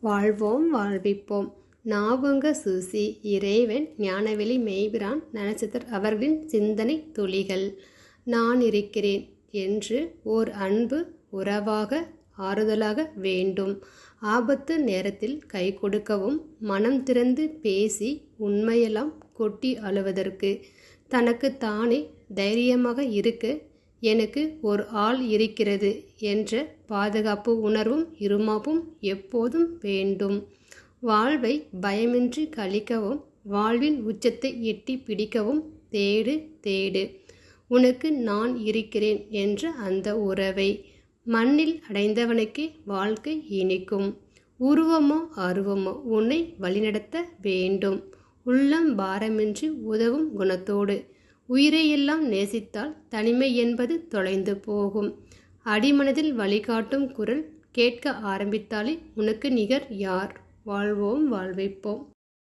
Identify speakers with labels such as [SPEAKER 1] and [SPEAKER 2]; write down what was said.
[SPEAKER 1] வாழ்வோம் வாழ்விப்போம். நாவுங்க சூசி இறைவன் ஞானவெளி மெய்பிரான் நனச்சித்தர் அவர்களின் சிந்தனை துளிகள். நான் இருக்கிறேன் என்று ஓர் அன்பு உறவாக ஆறுதலாக வேண்டும். ஆபத்து நேரத்தில் கை கொடுக்கவும் மனம் திறந்து பேசி உண்மையெல்லாம் கொட்டி அழுவதற்கு தனக்கு தானே தைரியமாக இருக்க எனக்கு ஒரு ஆள் இருக்கிறது என்ற பாதுகாப்பு உணர்வும் இருமாப்பும் எப்போதும் வேண்டும். வாழ்வை பயமின்றி கழிக்கவும் வாழ்வின் உச்சத்தை எட்டி பிடிக்கவும் தேடு தேடு உனக்கு நான் இருக்கிறேன் என்ற அந்த உறவை. மண்ணில் அடைந்தவனுக்கே வாழ்க்கை இனிக்கும். உருவமோ அருவமோ உன்னை வழிநடத்த வேண்டும். உள்ளம் பாரமின்றி உதவும் குணத்தோடு உயிரையெல்லாம் நேசித்தால் தனிமை என்பது தொலைந்து போகும். அடிமனதில் வழிகாட்டும் குரல் கேட்க ஆரம்பித்தாலே உனக்கு நிகர் யார்? வாழ்வோம் வாழ்விப்போம்.